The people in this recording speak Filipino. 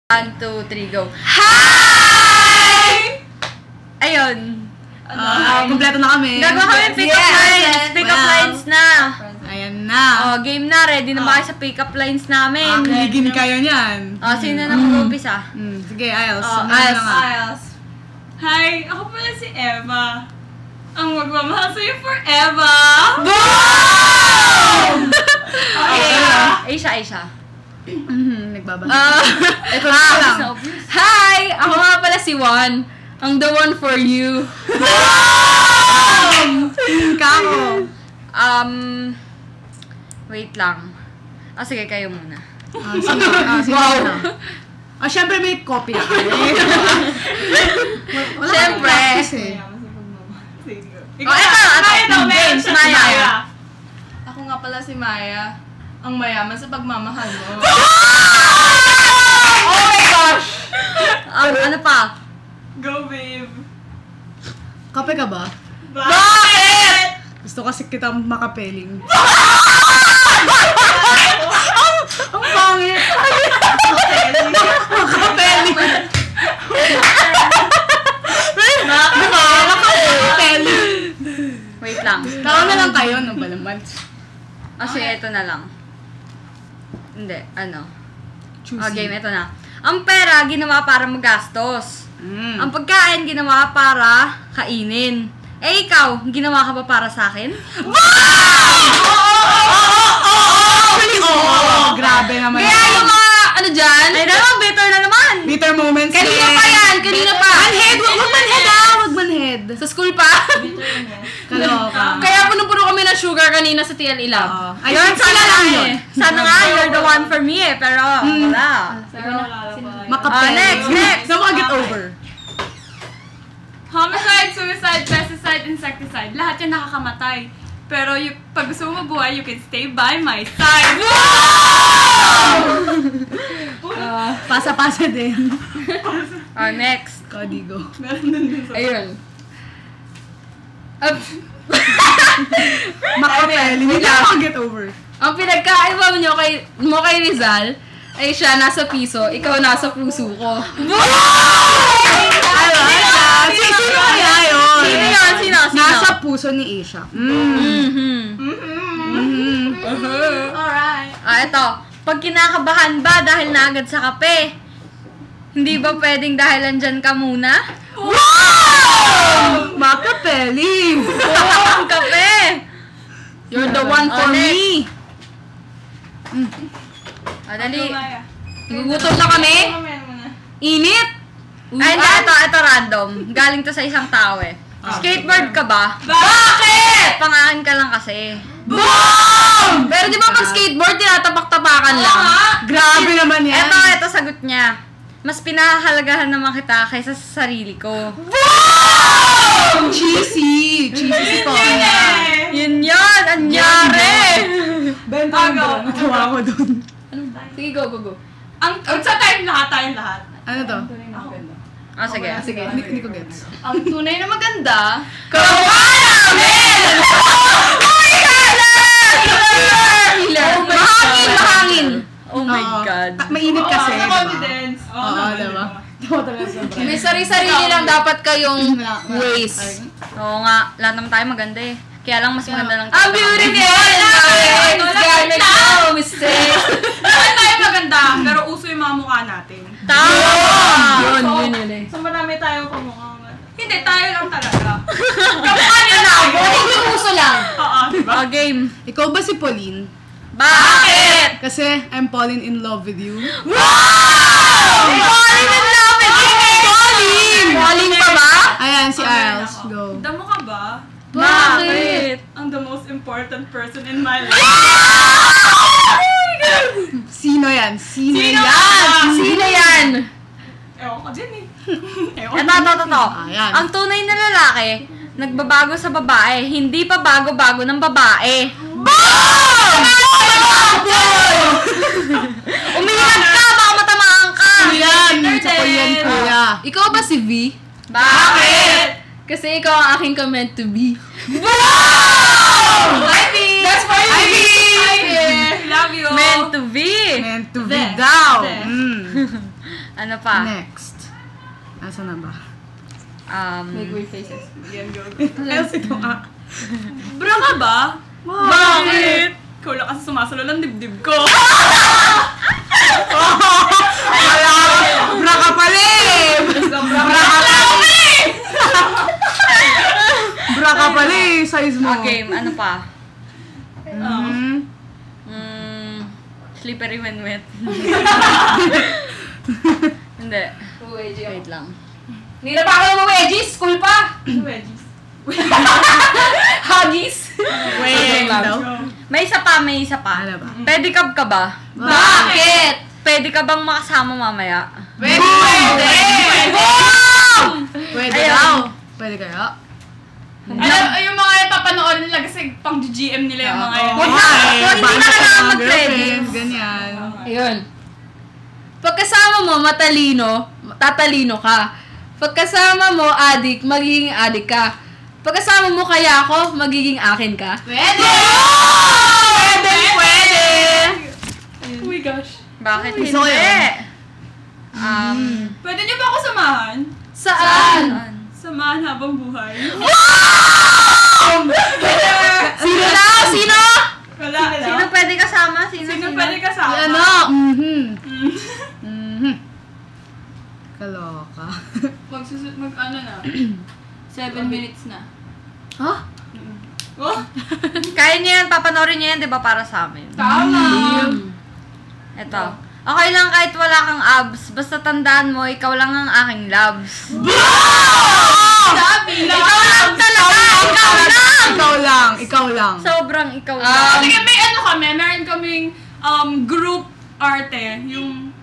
1, 2, 3, go. Hi! Ayun. Kompleto na kami. Gagawa kami pick-up lines. Pick-up lines na. Ayan na. Game na. Ready na ba kayo sa pick-up lines namin? Kiligin kayo niyan. Sino na mag-umpisa? Sige, Isles. Isles. Hi! Ako pala si Eva. Ang magmamahal sa'yo forever! Boom! Aisha. Nagbabasa. Ito na lang. Hi! Ako nga pala si Juan. Ang the one for you. Kako. Wait lang. Sige, kayo muna. Wow. Siyempre may copy na. Siyempre. Ito. James, Maya. Ako nga pala si Maya. Ang mayaman sa pagmamahal mo. Oh my gosh! Ano pa? Go, babe. Kape ka ba? Bakit? Gusto kasi kita makapeling. Ang pangit! Makapeling! Makapeling! Wait lang. Tao na lang kayo, no ba naman? Sige, ito na lang. Hindi, Choosy. game, ito na. Ang pera, ginawa para magastos. Mm. Ang pagkain, ginawa para kainin. Ikaw, ginawa ka ba para sa akin? Oo! Grabe naman. Kaya yung mga, Ay, naman, bitter na naman! Bitter moments. kanina pa yan, kanina pa. Manhead! Huwag manhead ah! Huwag manhead. Sa school pa. Kaloka. Kaya puno-puno kami ng sugar kanina sa TL Lab. Ayun, sana lang yun. Sana nga, you're the one for me pero wala. Pero wala pa. Next! Na makaget over. Homicide, suicide, pesticide, insecticide. Lahat yan nakakamatay. Pero pag gusto mo mabuhay, you can stay by my side. Pasa-pasa din. Next. Kodigo. Meron din sa... Ayun. Makapeling. Hindi na makaget over. Ang pinagkaiba mo kay Rizal, ay siya nasa piso, ikaw nasa puso ko. Sino kaya yun? Sino? Nasa puso ni Asia. Alright. Ito. Pag kinakabahan ba dahil naagad sa kape? Hindi ba pwedeng dahilan dyan ka muna? Makapeling. Ang kape! You're the one for me. Dali. Maya. Gugutom na kami. Mamaya muna. Init. Ay, ito random. Galing to sa isang tao eh. Skateboard ka ba? Bakit? Pangahan ka lang kasi. Boom! Pero di ba pag skateboard, tinatapak-tapakan lang? Grabe naman yan. Ito sagot niya. Mas pinahahalagahan naman kita kaysa sa sarili ko. Cheesy. Cheesy si Koya. Yun! Anyari! Bento. Natawa ko dun. Sige, go. Tayong lahat. Ano to? Sige. Sige. Hindi ko gets. Ang tunay na maganda. Mahangin! Oh my God. Mainit kasi. Sa diba? confidence. Oo, diba? May sarili-sarili lang dapat kayong ways. Oo nga. Lahat naman tayo maganda eh. Kaya lang mas maganda lang Ang beautiful! It's gonna no mistake. Lahat tayo maganda, pero uso yung mga mukha natin. Tama! Yun eh. So marami tayong kamukha. Hindi, tayo lang talaga. Kamukha niya na ako. Yung uso lang. Oo, diba? Game. Ikaw ba si Pauline? Bakit? Kasi I'm falling in love with you. Falling in love with you! Falling pa ba? Ayan, si Isles. Go. Damo ka ba? Bakit? Ang the most important person in my life. Sino yan? Sino yan? Sino yan? Ewan ko din eh. Ito. Ayan. Ang tunay na lalaki, nagbabago sa babae, hindi pa bago-bago ng babae. Umiingat ka, baka matamaan ka. Yan! Sa Korean, kuya. Ikaw ba si V? Bakit? Kasi ikaw ang aking ka-meant to be. Ivy! That's for you! Ivy! Love you! Meant to be. Meant to be daw. Ano pa? Next. Asa na ba? Make weird faces. Yan, go. Else ito ah. Bra ka ba? Bakit? Ikaw lang kasi sumasalo ng dibdib ko. Bra ka pala eh! Bra ka pala eh! Size mo. Okay, ano pa? Mhm. Slippery when wet. Hindi. Wait lang. Hindi na pa ako ng wedgies? School pa! Wedgies. Huggies! Wait daw. May isa pa, may isa pa. Ano ba? Pedicab ka ba? Bakit? Pwede ka bang makasama mamaya? Pwede! Pwede Ayun. daw. Pwede kaya? Yung mga papanoorin nila kasi pang GM nila yung mga yan. Huwag na! So, hindi na kailangan mag-credit. Ganyan. Ayun. Pagkasama mo, tatalino ka. Pagkasama mo, adik, magiging adik ka. Pagkasama mo kaya ako, magiging akin ka. Pwede! Pwede! Oh my gosh. Bakit hindi? Gusto ko yun. Pwede niyo ba ako samahan? Saan? Samahan habang buhay. Sino na? Sino? Wala. Sino pwede kasama? Sino pwede kasama? Ano? Kaloka. Mag-ano na. 7 minutes na. Ha? Oh, Kaya niya yan, papanoorin niya yan, di ba, para sa amin? tama. Eto. Okay lang kahit wala kang abs, basta tandaan mo, ikaw lang ang aking loves. Sabi lang. Ikaw lang talaga! Ikaw lang! Ikaw lang. Ikaw lang. Sobrang ikaw lang. Sige, may ano kami, meron kaming group arte. Yung...